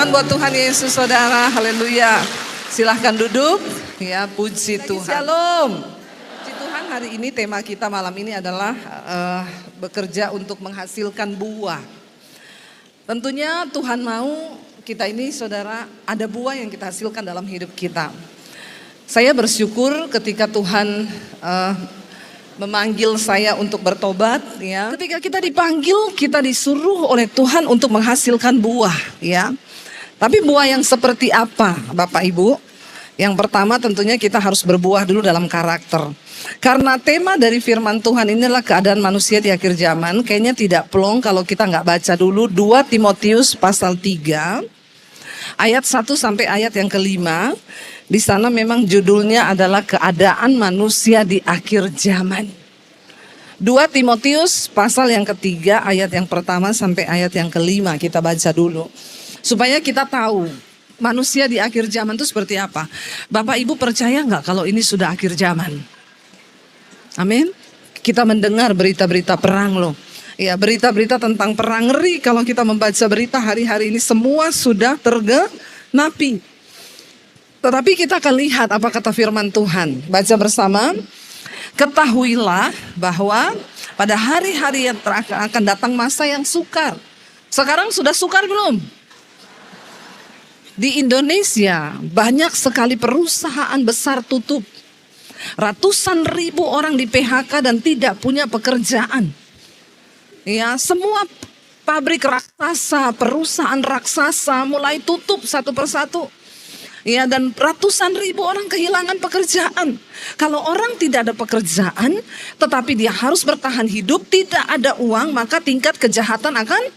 tangan buat Tuhan Yesus, saudara. Haleluya. Silahkan duduk. Ya, puji Tuhan. Shalom. Puji Tuhan, hari ini tema kita malam ini adalah bekerja untuk menghasilkan buah. Tentunya Tuhan mau kita ini, saudara, ada buah yang kita hasilkan dalam hidup kita. Saya bersyukur ketika Tuhan memanggil saya untuk bertobat, ya. Ketika kita dipanggil, kita disuruh oleh Tuhan untuk menghasilkan buah, ya. Tapi buah yang seperti apa, Bapak Ibu? Yang pertama tentunya kita harus berbuah dulu dalam karakter. Karena tema dari firman Tuhan ini adalah keadaan manusia di akhir zaman. Kayaknya tidak plong kalau kita nggak baca dulu 2 Timotius pasal 3 ayat 1 sampai ayat yang kelima. Di sana memang judulnya adalah keadaan manusia di akhir zaman. 2 Timotius pasal yang ketiga ayat yang pertama sampai ayat yang kelima kita baca dulu. Supaya kita tahu manusia di akhir zaman itu seperti apa. Bapak Ibu percaya nggak kalau ini sudah akhir zaman? Amin. Kita mendengar berita-berita perang loh. Ya, berita-berita tentang perang, ngeri kalau kita membaca berita hari-hari ini semua sudah tergenapi. Tetapi kita akan lihat apa kata firman Tuhan. Baca bersama. Ketahuilah bahwa pada hari-hari yang akan datang masa yang sukar. Sekarang sudah sukar belum? Di Indonesia banyak sekali perusahaan besar tutup. Ratusan ribu orang di PHK dan tidak punya pekerjaan. Ya, semua pabrik raksasa, perusahaan raksasa mulai tutup satu persatu. Ya, dan ratusan ribu orang kehilangan pekerjaan. Kalau orang tidak ada pekerjaan, tetapi dia harus bertahan hidup, tidak ada uang, maka tingkat kejahatan akan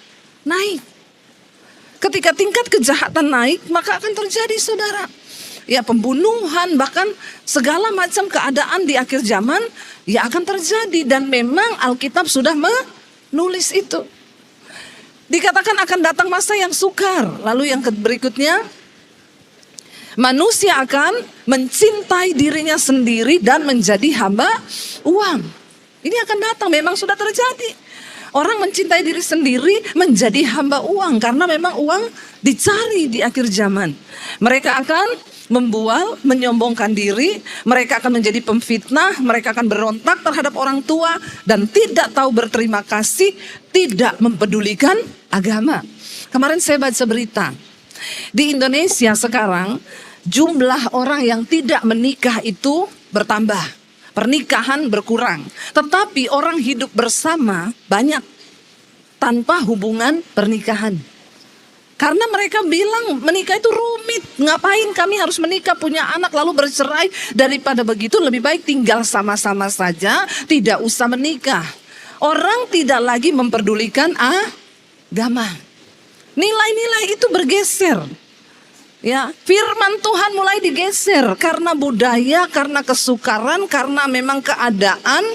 naik. Ketika tingkat kejahatan naik, maka akan terjadi, saudara, ya, pembunuhan, bahkan segala macam keadaan di akhir zaman, ya akan terjadi. Dan memang Alkitab sudah menulis itu. Dikatakan akan datang masa yang sukar. Lalu yang berikutnya, manusia akan mencintai dirinya sendiri dan menjadi hamba uang. Ini akan datang, memang sudah terjadi. Orang mencintai diri sendiri menjadi hamba uang karena memang uang dicari di akhir zaman. Mereka akan membual, menyombongkan diri, mereka akan menjadi pemfitnah, mereka akan berontak terhadap orang tua dan tidak tahu berterima kasih, tidak mempedulikan agama. Kemarin saya baca berita. Di Indonesia sekarang jumlah orang yang tidak menikah itu bertambah. Pernikahan berkurang. Tetapi orang hidup bersama banyak tanpa hubungan pernikahan. Karena mereka bilang menikah itu rumit. Ngapain kami harus menikah, punya anak lalu bercerai. Daripada begitu lebih baik tinggal sama-sama saja, tidak usah menikah. Orang tidak lagi memperdulikan agama. Nilai-nilai itu bergeser. Ya, firman Tuhan mulai digeser karena budaya, karena kesukaran, karena memang keadaan.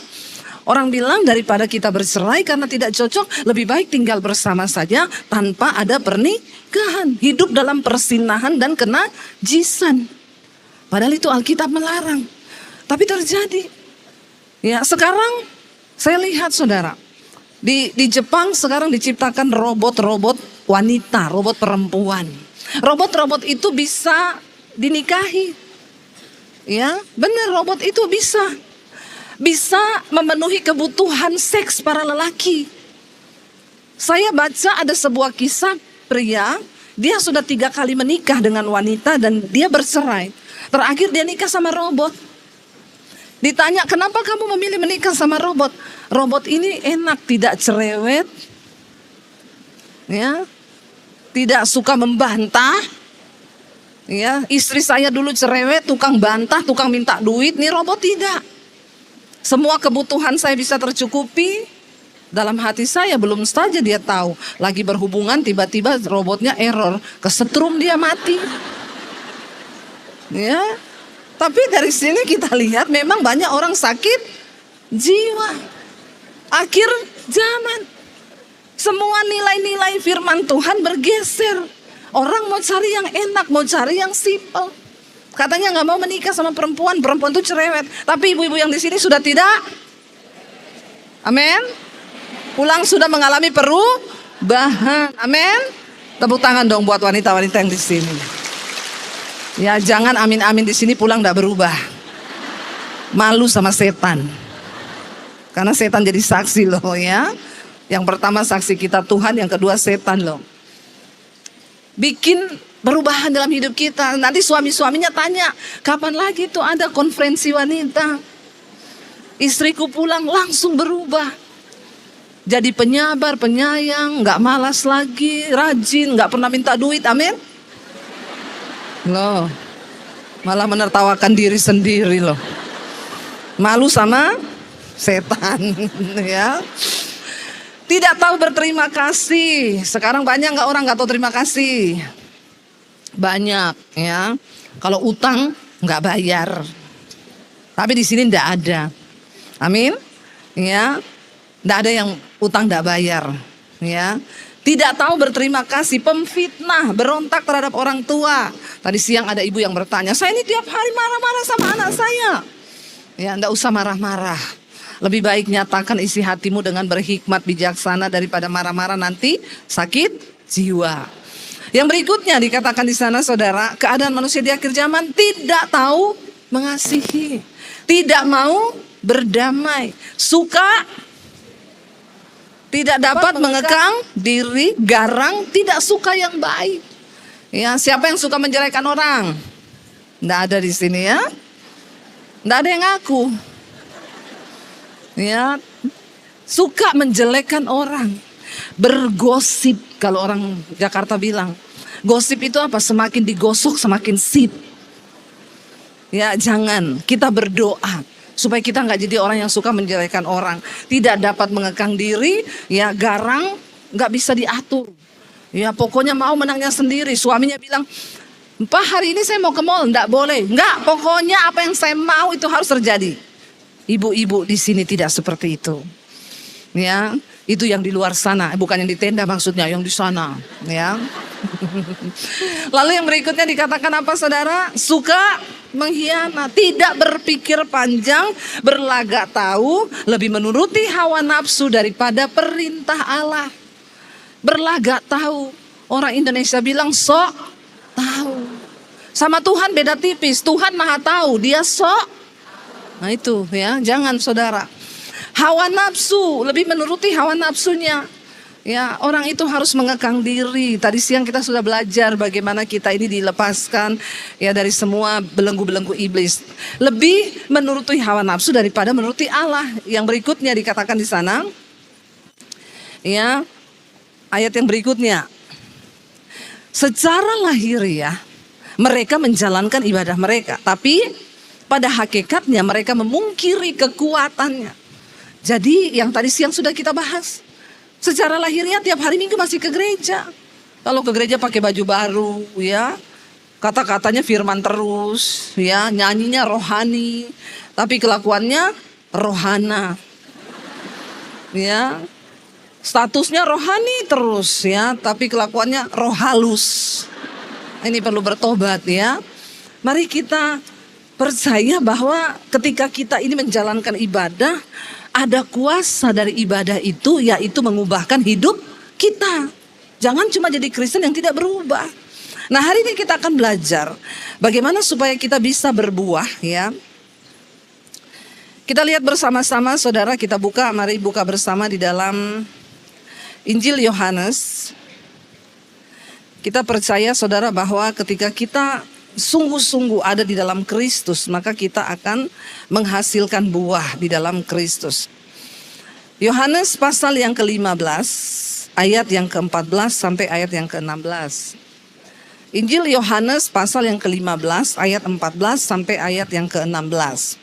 Orang bilang daripada kita bercerai karena tidak cocok, lebih baik tinggal bersama saja tanpa ada pernikahan. Hidup dalam persinahan dan kenajisan. Padahal itu Alkitab melarang. Tapi terjadi. Ya, sekarang saya lihat, saudara, di Jepang sekarang diciptakan robot-robot wanita, robot perempuan. Robot-robot itu bisa dinikahi. Ya, benar, robot itu bisa memenuhi kebutuhan seks para lelaki. Saya baca ada sebuah kisah pria, dia sudah 3 kali menikah dengan wanita dan dia bercerai. Terakhir dia nikah sama robot. Ditanya, kenapa kamu memilih menikah sama robot? Robot ini enak, tidak cerewet. Ya, tidak suka membantah. Ya, istri saya dulu cerewet, tukang bantah, tukang minta duit. Nih robot tidak. Semua kebutuhan saya bisa tercukupi. Dalam hati saya belum saja dia tahu. Lagi berhubungan tiba-tiba robotnya error. Kesetrum dia mati. Ya, tapi dari sini kita lihat memang banyak orang sakit jiwa. Akhir zaman. Semua nilai-nilai firman Tuhan bergeser. Orang mau cari yang enak, mau cari yang simpel. Katanya nggak mau menikah sama perempuan, perempuan itu cerewet. Tapi ibu-ibu yang di sini sudah tidak. Amin. Pulang sudah mengalami perubahan. Amin. Tepuk tangan dong buat wanita-wanita yang di sini. Ya, jangan amin-amin di sini pulang enggak berubah. Malu sama setan. Karena setan jadi saksi loh ya. Yang pertama saksi kita Tuhan, yang kedua setan loh. Bikin perubahan dalam hidup kita. Nanti suami-suaminya tanya, kapan lagi tuh ada konferensi wanita? Istriku pulang langsung berubah. Jadi penyabar, penyayang, gak malas lagi, rajin, gak pernah minta duit, amin. Loh, malah menertawakan diri sendiri loh. Malu sama setan ya. Tidak tahu berterima kasih. Sekarang banyak gak orang gak tahu terima kasih? Banyak ya. Kalau utang gak bayar. Tapi di sini ndak ada. Amin. Ya. Ndak ada yang utang ndak bayar. Ya. Tidak tahu berterima kasih, pemfitnah, berontak terhadap orang tua. Tadi siang ada ibu yang bertanya, saya ini tiap hari marah-marah sama anak saya. Ya, ndak usah marah-marah. Lebih baik nyatakan isi hatimu dengan berhikmat bijaksana daripada marah-marah nanti sakit jiwa. Yang berikutnya dikatakan di sana saudara, keadaan manusia di akhir zaman tidak tahu mengasihi, tidak mau berdamai, suka tidak dapat mengekang diri, garang, tidak suka yang baik. Ya, siapa yang suka menjelekkan orang? Nggak ada di sini ya. Nggak ada yang ngaku. Ya, suka menjelekkan orang, bergosip. Kalau orang Jakarta bilang, gosip itu apa? Semakin digosok semakin sip. Ya, jangan. Kita berdoa supaya kita nggak jadi orang yang suka menjelekkan orang, tidak dapat mengekang diri, ya garang, nggak bisa diatur. Ya pokoknya mau menangnya sendiri. Suaminya bilang, Pak hari ini saya mau ke mall, nggak boleh. Nggak, pokoknya apa yang saya mau itu harus terjadi. Ibu-ibu di sini tidak seperti itu. Ya, itu yang di luar sana, bukan yang di tenda maksudnya, yang di sana. Ya. Lalu yang berikutnya dikatakan apa saudara? Suka mengkhianat, tidak berpikir panjang, berlagak tahu, lebih menuruti hawa nafsu daripada perintah Allah. Berlagak tahu. Orang Indonesia bilang sok tahu. Sama Tuhan beda tipis. Tuhan maha tahu, dia sok. Nah itu ya, jangan saudara. Hawa nafsu, lebih menuruti hawa nafsunya. Ya, orang itu harus mengekang diri. Tadi siang kita sudah belajar bagaimana kita ini dilepaskan ya dari semua belenggu-belenggu iblis. Lebih menuruti hawa nafsu daripada menuruti Allah. Yang berikutnya dikatakan di sana. Ya, ayat yang berikutnya. Secara lahiriah mereka menjalankan ibadah mereka, tapi pada hakikatnya mereka memungkiri kekuatannya. Jadi yang tadi siang sudah kita bahas. Secara lahirnya tiap hari Minggu masih ke gereja. Kalau ke gereja pakai baju baru ya. Kata-katanya firman terus ya. Nyanyinya rohani. Tapi kelakuannya rohana. Ya. Statusnya rohani terus ya. Tapi kelakuannya roh halus. Ini perlu bertobat ya. Mari kita percaya bahwa ketika kita ini menjalankan ibadah, ada kuasa dari ibadah itu, yaitu mengubahkan hidup kita. Jangan cuma jadi Kristen yang tidak berubah. Nah hari ini kita akan belajar bagaimana supaya kita bisa berbuah ya. Kita lihat bersama-sama saudara, kita buka, mari buka bersama di dalam Injil Yohanes. Kita percaya saudara bahwa ketika kita sungguh-sungguh ada di dalam Kristus, maka kita akan menghasilkan buah di dalam Kristus. Yohanes pasal yang ke-15, ayat yang ke-14 sampai ayat yang ke-16. Injil Yohanes pasal yang ke-15, ayat 14 sampai ayat yang ke-16.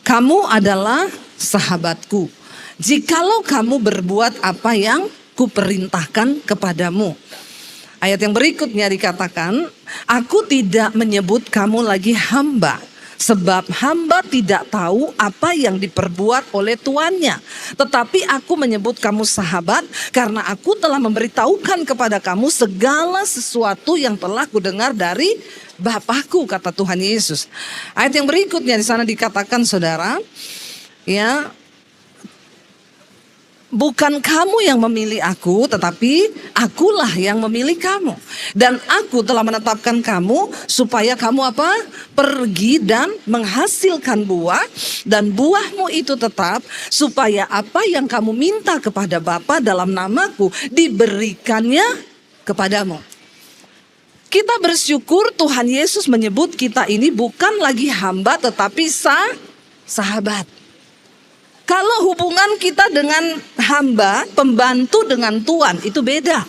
Kamu adalah sahabatku, jikalau kamu berbuat apa yang kuperintahkan kepadamu. Ayat yang berikutnya dikatakan, aku tidak menyebut kamu lagi hamba, sebab hamba tidak tahu apa yang diperbuat oleh tuannya. Tetapi aku menyebut kamu sahabat, karena aku telah memberitahukan kepada kamu segala sesuatu yang telah kudengar dari Bapakku, kata Tuhan Yesus. Ayat yang berikutnya di sana dikatakan saudara, ya, bukan kamu yang memilih aku, tetapi akulah yang memilih kamu. Dan aku telah menetapkan kamu supaya kamu apa? Pergi dan menghasilkan buah, dan buahmu itu tetap, supaya apa yang kamu minta kepada Bapa dalam namaku diberikannya kepadamu. Kita bersyukur Tuhan Yesus menyebut kita ini bukan lagi hamba tetapi sahabat. Kalau hubungan kita dengan hamba, pembantu dengan Tuhan itu beda.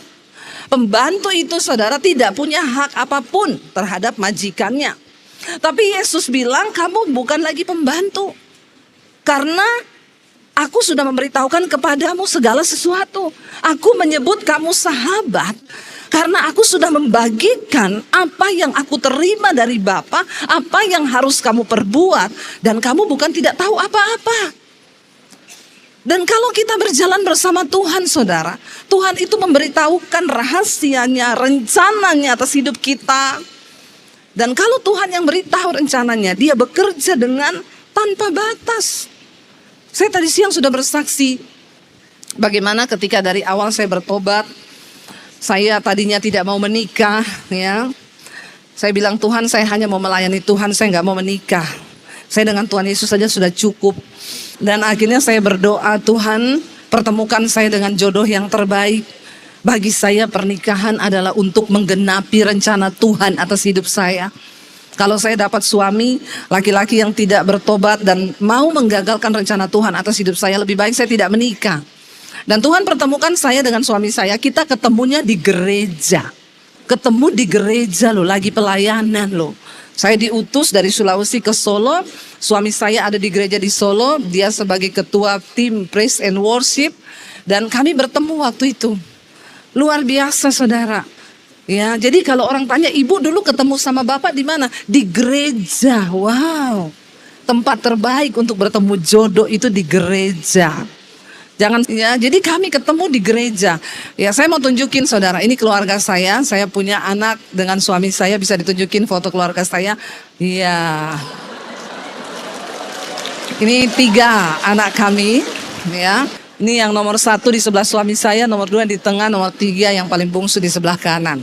Pembantu itu saudara tidak punya hak apapun terhadap majikannya. Tapi Yesus bilang kamu bukan lagi pembantu. Karena aku sudah memberitahukan kepadamu segala sesuatu. Aku menyebut kamu sahabat karena aku sudah membagikan apa yang aku terima dari Bapa, apa yang harus kamu perbuat, dan kamu bukan tidak tahu apa-apa. Dan kalau kita berjalan bersama Tuhan saudara, Tuhan itu memberitahukan rahasianya, rencananya atas hidup kita. Dan kalau Tuhan yang beritahu rencananya, dia bekerja dengan tanpa batas. Saya tadi siang sudah bersaksi bagaimana ketika dari awal saya bertobat, saya tadinya tidak mau menikah, ya. Saya bilang Tuhan, saya hanya mau melayani Tuhan, saya nggak mau menikah. Saya dengan Tuhan Yesus saja sudah cukup. Dan akhirnya saya berdoa, Tuhan pertemukan saya dengan jodoh yang terbaik. Bagi saya pernikahan adalah untuk menggenapi rencana Tuhan atas hidup saya. Kalau saya dapat suami laki-laki yang tidak bertobat dan mau menggagalkan rencana Tuhan atas hidup saya, lebih baik saya tidak menikah. Dan Tuhan pertemukan saya dengan suami saya, kita ketemunya di gereja. Ketemu di gereja loh, lagi pelayanan loh. Saya diutus dari Sulawesi ke Solo. Suami saya ada di gereja di Solo. Dia sebagai ketua tim Praise and Worship. Dan kami bertemu waktu itu. Luar biasa saudara. Ya, jadi kalau orang tanya, ibu dulu ketemu sama bapak di mana? Di gereja. Wow. Tempat terbaik untuk bertemu jodoh itu di gereja. Jangan ya, jadi kami ketemu di gereja. Ya, saya mau tunjukin saudara, ini keluarga saya. Saya punya anak dengan suami saya, bisa ditunjukin foto keluarga saya. Iya. Ini 3 anak kami, ya. Ini yang nomor 1 di sebelah suami saya, nomor 2 di tengah, nomor 3 yang paling bungsu di sebelah kanan.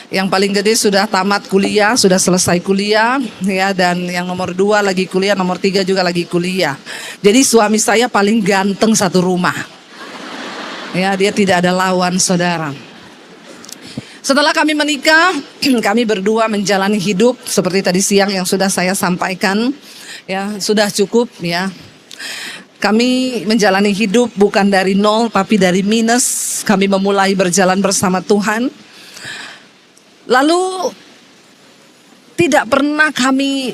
Yang paling gede sudah tamat kuliah, sudah selesai kuliah, ya, dan yang nomor 2 lagi kuliah, nomor 3 juga lagi kuliah. Jadi suami saya paling ganteng satu rumah. Ya, dia tidak ada lawan saudara. Setelah kami menikah, kami berdua menjalani hidup seperti tadi siang yang sudah saya sampaikan. Ya, sudah cukup ya. Kami menjalani hidup bukan dari nol tapi dari minus. Kami memulai berjalan bersama Tuhan. Lalu tidak pernah kami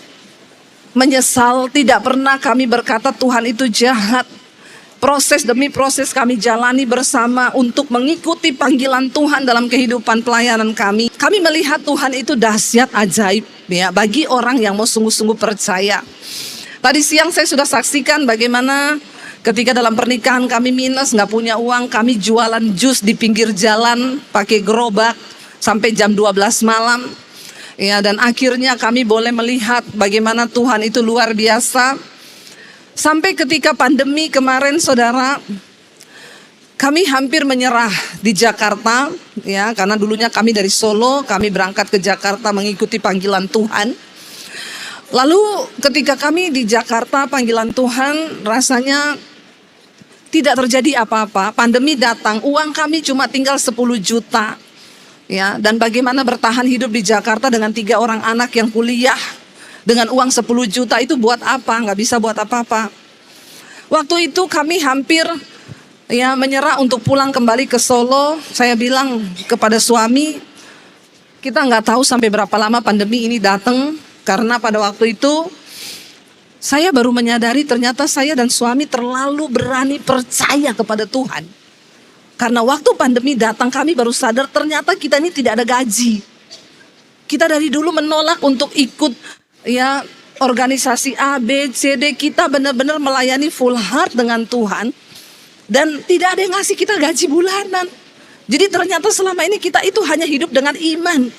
menyesal, tidak pernah kami berkata Tuhan itu jahat. Proses demi proses kami jalani bersama untuk mengikuti panggilan Tuhan dalam kehidupan pelayanan kami. Kami melihat Tuhan itu dahsyat ajaib ya bagi orang yang mau sungguh-sungguh percaya. Tadi siang saya sudah saksikan bagaimana ketika dalam pernikahan kami minus, nggak punya uang, kami jualan jus di pinggir jalan pakai gerobak sampai jam 12 malam. Ya, dan akhirnya kami boleh melihat bagaimana Tuhan itu luar biasa. Sampai ketika pandemi kemarin saudara, kami hampir menyerah di Jakarta ya, karena dulunya kami dari Solo, kami berangkat ke Jakarta mengikuti panggilan Tuhan. Lalu ketika kami di Jakarta panggilan Tuhan rasanya tidak terjadi apa-apa. Pandemi datang, uang kami cuma tinggal 10 juta. Ya, dan bagaimana bertahan hidup di Jakarta dengan 3 orang anak yang kuliah dengan uang 10 juta itu buat apa? Nggak bisa buat apa-apa. Waktu itu kami hampir ya menyerah untuk pulang kembali ke Solo. Saya bilang kepada suami, kita nggak tahu sampai berapa lama pandemi ini datang, karena pada waktu itu saya baru menyadari ternyata saya dan suami terlalu berani percaya kepada Tuhan. Karena waktu pandemi datang kami baru sadar ternyata kita ini tidak ada gaji. Kita dari dulu menolak untuk ikut ya organisasi A, B, C, D. Kita benar-benar melayani full heart dengan Tuhan. Dan tidak ada yang ngasih kita gaji bulanan. Jadi ternyata selama ini kita itu hanya hidup dengan iman.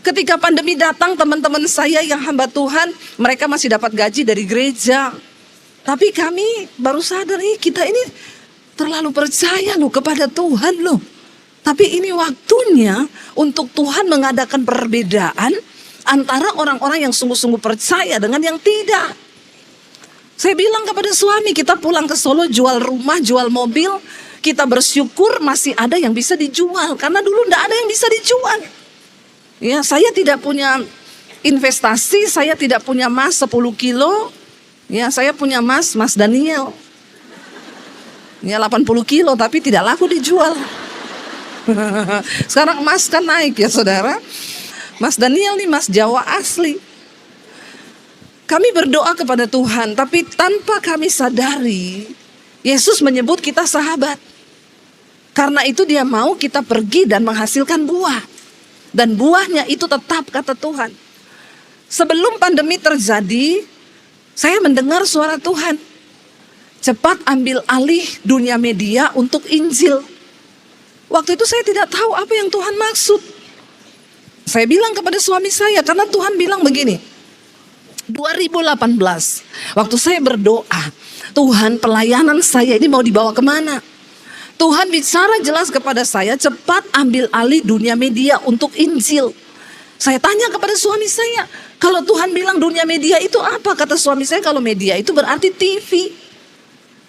Ketika pandemi datang, teman-teman saya yang hamba Tuhan, mereka masih dapat gaji dari gereja. Tapi kami baru sadar kita ini Terlalu percaya loh kepada Tuhan loh. Tapi ini waktunya untuk Tuhan mengadakan perbedaan antara orang-orang yang sungguh-sungguh percaya dengan yang tidak. Saya bilang kepada suami, kita pulang ke Solo jual rumah, jual mobil. Kita bersyukur masih ada yang bisa dijual. Karena dulu tidak ada yang bisa dijual. Ya, saya tidak punya investasi, saya tidak punya emas 10 kilo. Ya, saya punya emas Daniel. Ya 80 kilo tapi tidak laku dijual. Sekarang emas kan naik ya saudara. Mas Daniel nih Mas Jawa asli. Kami berdoa kepada Tuhan, tapi tanpa kami sadari, Yesus menyebut kita sahabat. Karena itu dia mau kita pergi dan menghasilkan buah. Dan buahnya itu tetap kata Tuhan. Sebelum pandemi terjadi, saya mendengar suara Tuhan. Cepat ambil alih dunia media untuk Injil. Waktu itu saya tidak tahu apa yang Tuhan maksud. Saya bilang kepada suami saya, karena Tuhan bilang begini. 2018, waktu saya berdoa, Tuhan pelayanan saya ini mau dibawa kemana? Tuhan bicara jelas kepada saya, cepat ambil alih dunia media untuk Injil. Saya tanya kepada suami saya, kalau Tuhan bilang dunia media itu apa? Kata suami saya, kalau media itu berarti TV.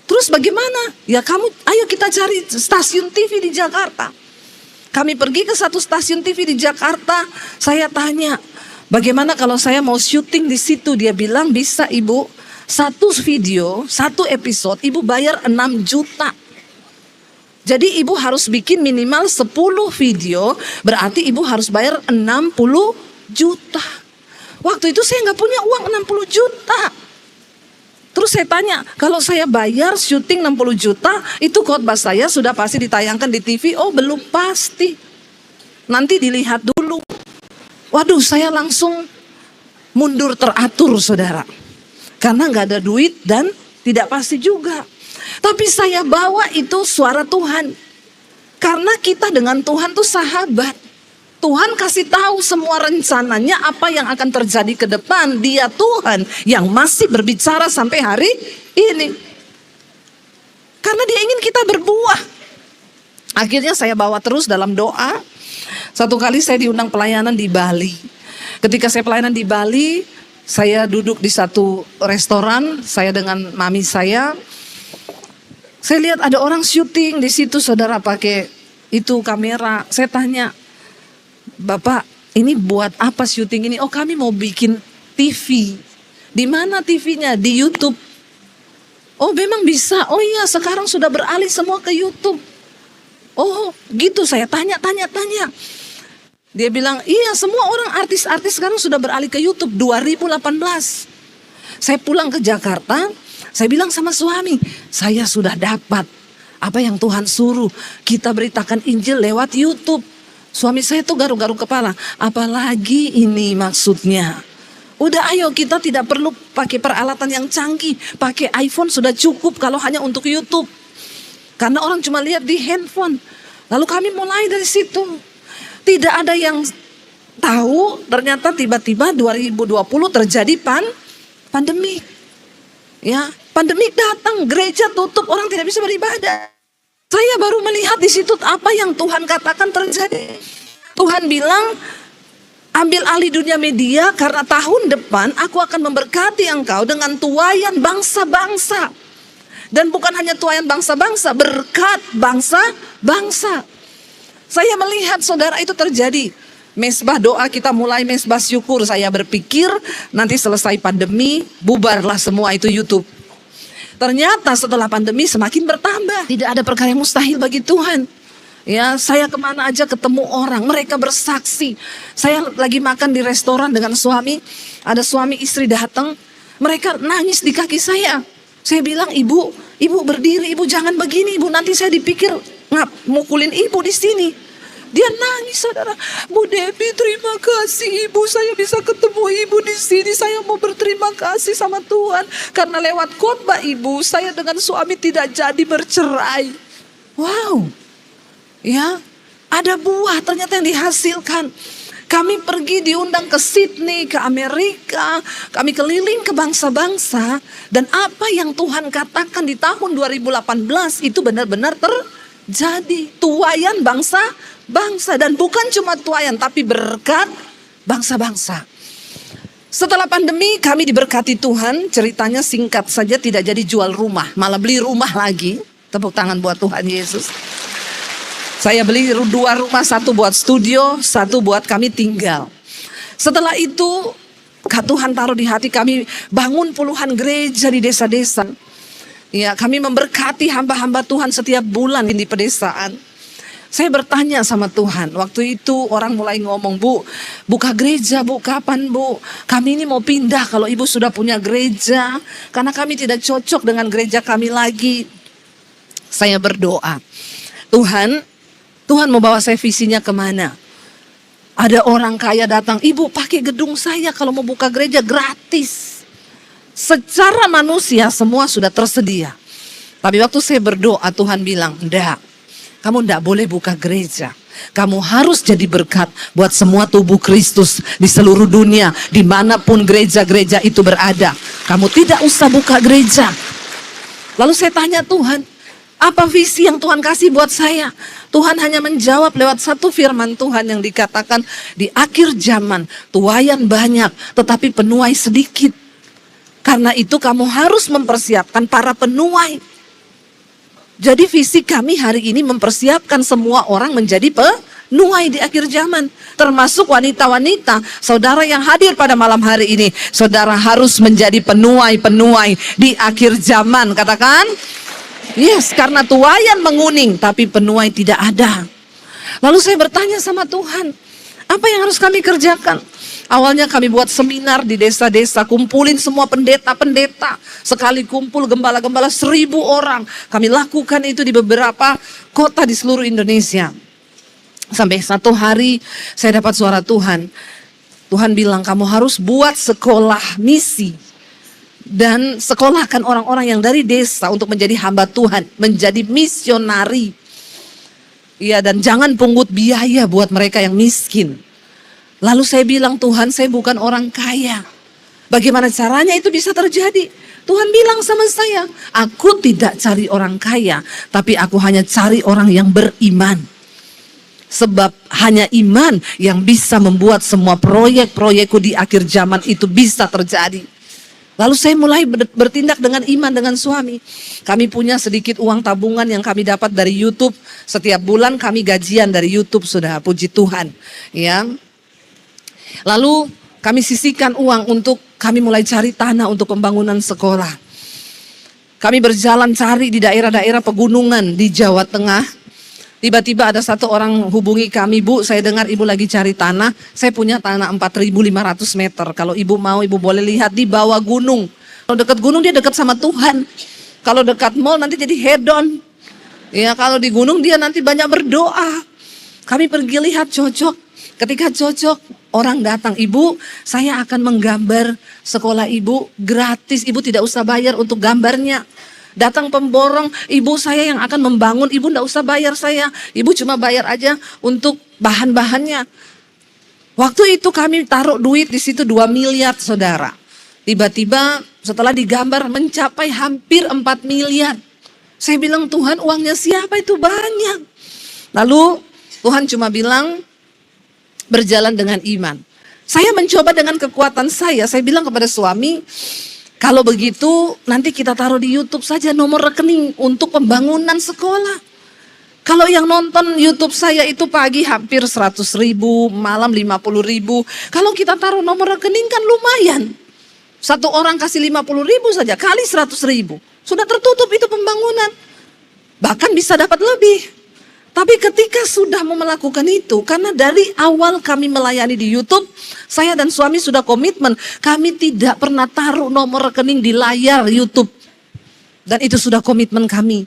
Terus bagaimana? Ya kamu, ayo kita cari stasiun TV di Jakarta. Kami pergi ke satu stasiun TV di Jakarta. Saya tanya, bagaimana kalau saya mau syuting di situ? Dia bilang bisa ibu, satu video, satu episode, ibu bayar 6 juta. Jadi ibu harus bikin minimal 10 video, berarti ibu harus bayar 60 juta. Waktu itu saya nggak punya uang 60 juta. Terus saya tanya, kalau saya bayar syuting 60 juta, itu khotbah saya sudah pasti ditayangkan di TV? Oh belum pasti. Nanti dilihat dulu. Waduh, saya langsung mundur teratur saudara. Karena nggak ada duit dan tidak pasti juga. Tapi saya bawa itu suara Tuhan. Karena kita dengan Tuhan tuh sahabat. Tuhan kasih tahu semua rencananya apa yang akan terjadi ke depan. Dia Tuhan yang masih berbicara sampai hari ini. Karena dia ingin kita berbuah. Akhirnya saya bawa terus dalam doa. Satu kali saya diundang pelayanan di Bali. Ketika saya pelayanan di Bali, saya duduk di satu restoran, saya dengan mami saya. Saya lihat ada orang syuting di situ, saudara pakai itu kamera. Saya tanya, Bapak, ini buat apa syuting ini? Oh, kami mau bikin TV. Di mana TV-nya? Di YouTube. Oh, memang bisa. Oh iya, sekarang sudah beralih semua ke YouTube. Oh, gitu saya tanya. Dia bilang, iya semua orang artis-artis sekarang sudah beralih ke YouTube 2018. Saya pulang ke Jakarta, saya bilang sama suami, saya sudah dapat apa yang Tuhan suruh. Kita beritakan Injil lewat YouTube. Suami saya tuh garuk-garuk kepala. Apalagi ini maksudnya? Udah ayo, kita tidak perlu pakai peralatan yang canggih. Pakai iPhone sudah cukup kalau hanya untuk YouTube. Karena orang cuma lihat di handphone. Lalu kami mulai dari situ. Tidak ada yang tahu, ternyata tiba-tiba 2020 terjadi pandemi. Ya, pandemi datang, gereja tutup, orang tidak bisa beribadah. Saya baru melihat di situ apa yang Tuhan katakan terjadi. Tuhan bilang, ambil alih dunia media karena tahun depan aku akan memberkati engkau dengan tuaian bangsa-bangsa. Dan bukan hanya tuaian bangsa-bangsa, berkat bangsa-bangsa. Saya melihat saudara itu terjadi. Mesbah doa kita mulai mesbah syukur. Saya berpikir nanti selesai pandemi bubarlah semua itu YouTube. Ternyata setelah pandemi semakin bertambah. Tidak ada perkara yang mustahil bagi Tuhan. Ya, saya kemana aja ketemu orang, mereka bersaksi. Saya lagi makan di restoran dengan suami, ada suami istri datang, mereka nangis di kaki saya. Saya bilang, ibu berdiri, ibu jangan begini, ibu nanti saya dipikir mukulin ibu di sini. Dia nangis, saudara. Bu Debbie, terima kasih ibu, saya bisa ketemu ibu di sini. Saya mau berterima kasih sama Tuhan karena lewat khotbah ibu, saya dengan suami tidak jadi bercerai. Wow, ya, ada buah ternyata yang dihasilkan. Kami pergi diundang ke Sydney, ke Amerika. Kami keliling ke bangsa-bangsa. Dan apa yang Tuhan katakan di tahun 2018 itu benar-benar terjadi. Tuayan bangsa-bangsa. Dan bukan cuma tuayan, tapi berkat bangsa-bangsa. Setelah pandemi kami diberkati Tuhan, ceritanya singkat saja, tidak jadi jual rumah, malah beli rumah lagi. Tepuk tangan buat Tuhan Yesus. Saya beli 2 rumah, 1 buat studio, 1 buat kami tinggal. Setelah itu Tuhan taruh di hati kami bangun puluhan gereja di desa-desa. Ya, kami memberkati hamba-hamba Tuhan setiap bulan di pedesaan. Saya bertanya sama Tuhan, waktu itu orang mulai ngomong, Bu, buka gereja Bu, kapan Bu? Kami ini mau pindah kalau Ibu sudah punya gereja, karena kami tidak cocok dengan gereja kami lagi. Saya berdoa, Tuhan mau bawa saya visinya kemana? Ada orang kaya datang, Ibu pakai gedung saya kalau mau buka gereja gratis. Secara manusia semua sudah tersedia. Tapi waktu saya berdoa, Tuhan bilang, enggak. Kamu tidak boleh buka gereja. Kamu harus jadi berkat buat semua tubuh Kristus di seluruh dunia. Dimanapun gereja-gereja itu berada. Kamu tidak usah buka gereja. Lalu saya tanya Tuhan, apa visi yang Tuhan kasih buat saya? Tuhan hanya menjawab lewat satu firman Tuhan yang dikatakan, di akhir zaman tuayan banyak tetapi penuai sedikit. Karena itu kamu harus mempersiapkan para penuai. Jadi visi kami hari ini mempersiapkan semua orang menjadi penuai di akhir zaman. Termasuk wanita-wanita, saudara yang hadir pada malam hari ini. Saudara harus menjadi penuai-penuai di akhir zaman, katakan. Yes, karena tuayan menguning tapi penuai tidak ada. Lalu saya bertanya sama Tuhan, apa yang harus kami kerjakan? Awalnya kami buat seminar di desa-desa, kumpulin semua pendeta-pendeta. Sekali kumpul gembala-gembala 1.000 orang. Kami lakukan itu di beberapa kota di seluruh Indonesia. Sampai satu hari saya dapat suara Tuhan. Tuhan bilang, kamu harus buat sekolah misi. Dan sekolahkan orang-orang yang dari desa untuk menjadi hamba Tuhan. Menjadi misionari. Ya, dan jangan pungut biaya buat mereka yang miskin. Lalu saya bilang, Tuhan, saya bukan orang kaya. Bagaimana caranya itu bisa terjadi? Tuhan bilang sama saya, aku tidak cari orang kaya, tapi aku hanya cari orang yang beriman. Sebab hanya iman yang bisa membuat semua proyek-proyekku di akhir zaman itu bisa terjadi. Lalu saya mulai bertindak dengan iman dengan suami. Kami punya sedikit uang tabungan yang kami dapat dari YouTube. Setiap bulan kami gajian dari YouTube, sudah, puji Tuhan. Ya. Lalu kami sisihkan uang untuk kami mulai cari tanah untuk pembangunan sekolah. Kami berjalan cari di daerah-daerah pegunungan di Jawa Tengah. Tiba-tiba ada satu orang hubungi kami, Bu, saya dengar Ibu lagi cari tanah. Saya punya tanah 4.500 meter. Kalau Ibu mau, Ibu boleh lihat di bawah gunung. Kalau dekat gunung dia dekat sama Tuhan. Kalau dekat mall nanti jadi hedon. Ya, kalau di gunung dia nanti banyak berdoa. Kami pergi lihat cocok. Ketika cocok, orang datang, Ibu, saya akan menggambar sekolah Ibu gratis. Ibu tidak usah bayar untuk gambarnya. Datang pemborong, Ibu saya yang akan membangun, Ibu tidak usah bayar saya. Ibu cuma bayar aja untuk bahan-bahannya. Waktu itu kami taruh duit di situ 2 miliar, saudara. Tiba-tiba setelah digambar mencapai hampir 4 miliar. Saya bilang, Tuhan, uangnya siapa itu banyak. Lalu Tuhan cuma bilang, berjalan dengan iman. Saya mencoba dengan kekuatan saya bilang kepada suami, kalau begitu nanti kita taruh di YouTube saja nomor rekening untuk pembangunan sekolah. Kalau yang nonton YouTube saya itu pagi hampir 100.000, malam 50.000. Kalau kita taruh nomor rekening kan lumayan. Satu orang kasih 50.000 saja, kali 100.000. Sudah tertutup itu pembangunan. Bahkan bisa dapat lebih. Tapi ketika sudah mau melakukan itu, karena dari awal kami melayani di YouTube, saya dan suami sudah komitmen, kami tidak pernah taruh nomor rekening di layar YouTube. Dan itu sudah komitmen kami,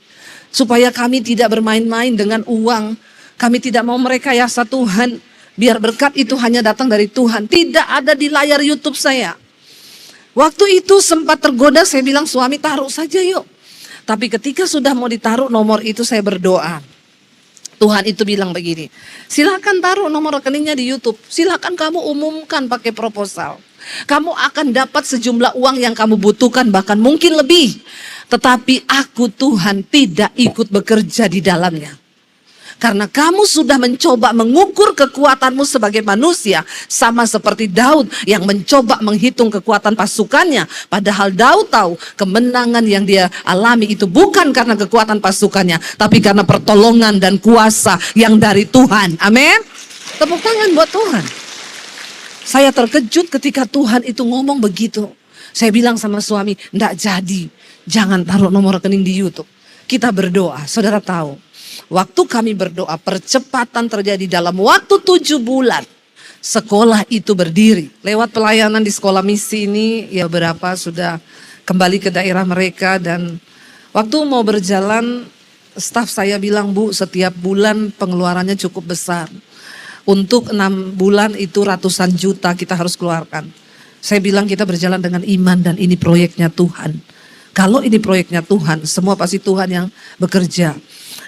supaya kami tidak bermain-main dengan uang. Kami tidak mau merekayasa Tuhan, biar berkat itu hanya datang dari Tuhan. Tidak ada di layar YouTube saya. Waktu itu sempat tergoda, saya bilang suami taruh saja yuk. Tapi ketika sudah mau ditaruh nomor itu saya berdoa. Tuhan itu bilang begini, silakan taruh nomor rekeningnya di YouTube, silakan kamu umumkan pakai proposal. Kamu akan dapat sejumlah uang yang kamu butuhkan, bahkan mungkin lebih. Tetapi aku Tuhan tidak ikut bekerja di dalamnya. Karena kamu sudah mencoba mengukur kekuatanmu sebagai manusia. Sama seperti Daud yang mencoba menghitung kekuatan pasukannya. Padahal Daud tahu kemenangan yang dia alami itu bukan karena kekuatan pasukannya. Tapi karena pertolongan dan kuasa yang dari Tuhan. Amin. Tepuk tangan buat Tuhan. Saya terkejut ketika Tuhan itu ngomong begitu. Saya bilang sama suami, enggak jadi. Jangan taruh nomor rekening di YouTube. Kita berdoa, saudara tahu. Waktu kami berdoa, percepatan terjadi dalam waktu 7 bulan. Sekolah itu berdiri. Lewat pelayanan di sekolah misi ini, ya beberapa sudah kembali ke daerah mereka. Dan waktu mau berjalan, staf saya bilang, Bu, setiap bulan pengeluarannya cukup besar. Untuk 6 bulan itu ratusan juta kita harus keluarkan. Saya bilang kita berjalan dengan iman dan ini proyeknya Tuhan. Kalau ini proyeknya Tuhan, semua pasti Tuhan yang bekerja.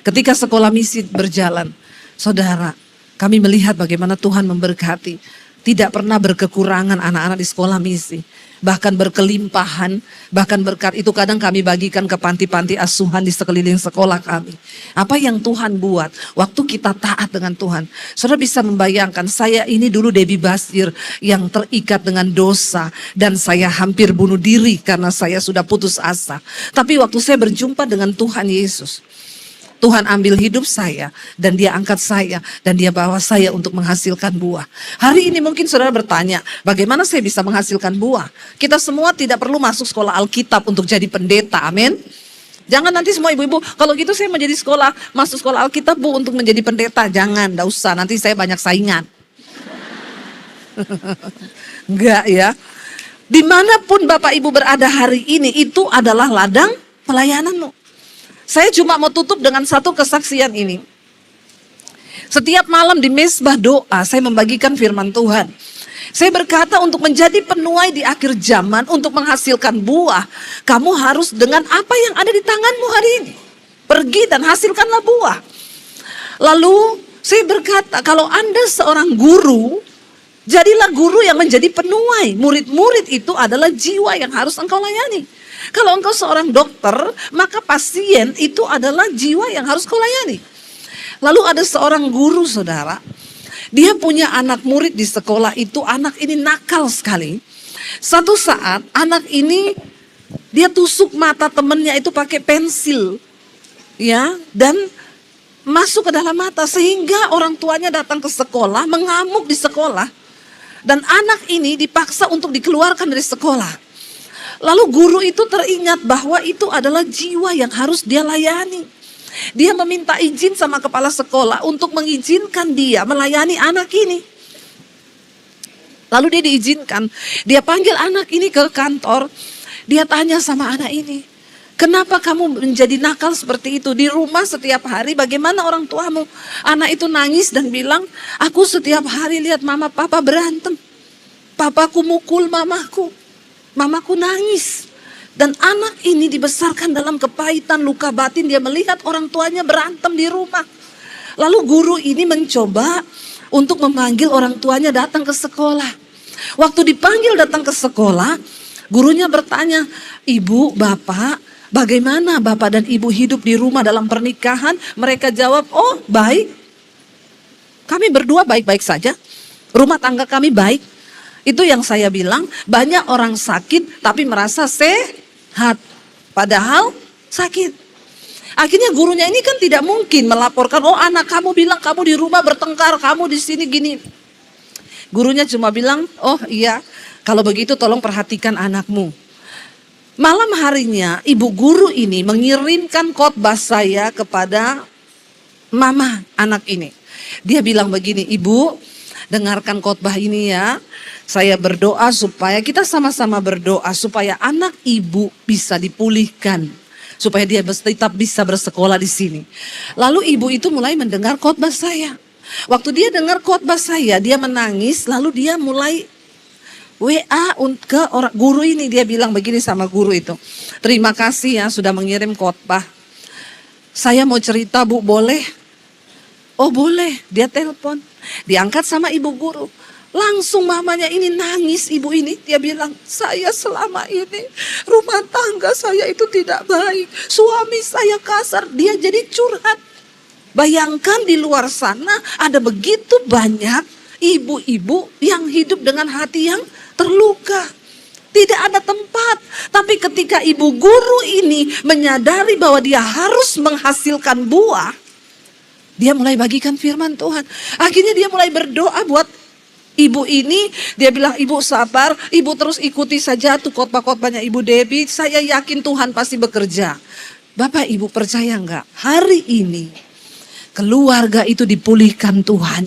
Ketika sekolah misi berjalan, saudara, kami melihat bagaimana Tuhan memberkati. Tidak pernah berkekurangan anak-anak di sekolah misi. Bahkan berkelimpahan, bahkan berkat itu kadang kami bagikan ke panti-panti asuhan di sekeliling sekolah kami. Apa yang Tuhan buat waktu kita taat dengan Tuhan. Saudara bisa membayangkan, saya ini dulu Debbie Basir yang terikat dengan dosa. Dan saya hampir bunuh diri karena saya sudah putus asa. Tapi waktu saya berjumpa dengan Tuhan Yesus, Tuhan ambil hidup saya dan dia angkat saya dan dia bawa saya untuk menghasilkan buah. Hari ini mungkin saudara bertanya, bagaimana saya bisa menghasilkan buah? Kita semua tidak perlu masuk sekolah Alkitab untuk jadi pendeta, amin. Jangan nanti semua ibu-ibu, kalau gitu saya mau jadi masuk sekolah Alkitab Bu untuk menjadi pendeta. Jangan, enggak usah, nanti saya banyak saingan. Enggak ya. Dimanapun Bapak Ibu berada hari ini, itu adalah ladang pelayananmu. Saya cuma mau tutup dengan satu kesaksian ini. Setiap malam di mesbah doa, saya membagikan firman Tuhan. Saya berkata untuk menjadi penuai di akhir zaman, untuk menghasilkan buah, kamu harus dengan apa yang ada di tanganmu hari ini. Pergi dan hasilkanlah buah. Lalu saya berkata, kalau Anda seorang guru, jadilah guru yang menjadi penuai. Murid-murid itu adalah jiwa yang harus engkau layani. Kalau engkau seorang dokter, maka pasien itu adalah jiwa yang harus kau layani. Lalu ada seorang guru, saudara. Dia punya anak murid di sekolah itu, anak ini nakal sekali. Satu saat anak ini, dia tusuk mata temennya itu pakai pensil. Ya, dan masuk ke dalam mata. Sehingga orang tuanya datang ke sekolah, mengamuk di sekolah. Dan anak ini dipaksa untuk dikeluarkan dari sekolah. Lalu guru itu teringat bahwa itu adalah jiwa yang harus dia layani. Dia meminta izin sama kepala sekolah untuk mengizinkan dia melayani anak ini. Lalu dia diizinkan. Dia panggil anak ini ke kantor. Dia tanya sama anak ini, kenapa kamu menjadi nakal seperti itu? Di rumah setiap hari bagaimana orang tuamu? Anak itu nangis dan bilang, aku setiap hari lihat mama papa berantem. Papaku mukul mamaku. Mamaku nangis. Dan anak ini dibesarkan dalam kepahitan, luka batin. Dia melihat orang tuanya berantem di rumah. Lalu guru ini mencoba untuk memanggil orang tuanya datang ke sekolah. Waktu dipanggil datang ke sekolah, gurunya bertanya, Ibu, Bapak, bagaimana Bapak dan Ibu hidup di rumah dalam pernikahan? Mereka jawab, oh baik. Kami berdua baik-baik saja. Rumah tangga kami baik. Itu yang saya bilang, banyak orang sakit tapi merasa sehat. Padahal sakit. Akhirnya gurunya ini kan tidak mungkin melaporkan, oh anak kamu bilang kamu di rumah bertengkar, kamu di sini gini. Gurunya cuma bilang, oh iya, kalau begitu tolong perhatikan anakmu. Malam harinya ibu guru ini mengirimkan khotbah saya kepada mama anak ini. Dia bilang begini, Ibu, dengarkan khotbah ini ya. Saya berdoa supaya kita sama-sama berdoa supaya anak ibu bisa dipulihkan. Supaya dia tetap bisa bersekolah di sini. Lalu ibu itu mulai mendengar khotbah saya. Waktu dia dengar khotbah saya, dia menangis. Lalu dia mulai WA ke orang guru ini. Dia bilang begini sama guru itu. Terima kasih ya sudah mengirim khotbah. Saya mau cerita Bu, boleh? Oh boleh, dia telepon. Diangkat sama ibu guru. Langsung mamanya ini nangis, ibu ini. Dia bilang, saya selama ini rumah tangga saya itu tidak baik. Suami saya kasar, dia jadi curhat. Bayangkan di luar sana ada begitu banyak ibu-ibu yang hidup dengan hati yang terluka. Tidak ada tempat. Tapi ketika ibu guru ini menyadari bahwa dia harus menghasilkan buah, dia mulai bagikan firman Tuhan. Akhirnya dia mulai berdoa buat ibu ini. Dia bilang, ibu sabar, ibu terus ikuti saja tuh khotbah-khotbahnya Ibu Debbie. Saya yakin Tuhan pasti bekerja. Bapak ibu percaya enggak? Hari ini keluarga itu dipulihkan Tuhan.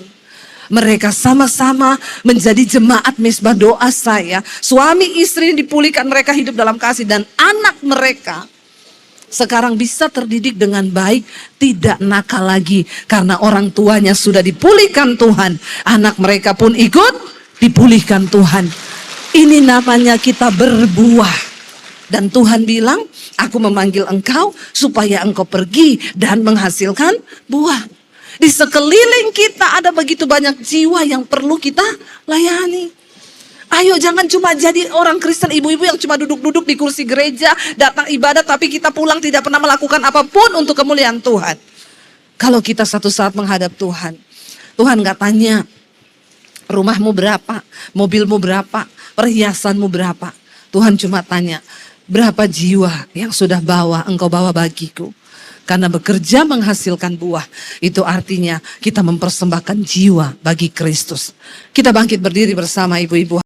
Mereka sama-sama menjadi jemaat mesbah doa saya. Suami istri dipulihkan, mereka hidup dalam kasih. Dan anak mereka sekarang bisa terdidik dengan baik, tidak nakal lagi. Karena orang tuanya sudah dipulihkan Tuhan. Anak mereka pun ikut dipulihkan Tuhan. Ini namanya kita berbuah. Dan Tuhan bilang, aku memanggil engkau supaya engkau pergi dan menghasilkan buah. Di sekeliling kita ada begitu banyak jiwa yang perlu kita layani. Ayo jangan cuma jadi orang Kristen ibu-ibu yang cuma duduk-duduk di kursi gereja, datang ibadah tapi kita pulang tidak pernah melakukan apapun untuk kemuliaan Tuhan. Kalau kita satu saat menghadap Tuhan, Tuhan gak tanya rumahmu berapa, mobilmu berapa, perhiasanmu berapa. Tuhan cuma tanya, berapa jiwa yang sudah engkau bawa bagiku. Karena bekerja menghasilkan buah, itu artinya kita mempersembahkan jiwa bagi Kristus. Kita bangkit berdiri bersama ibu-ibu.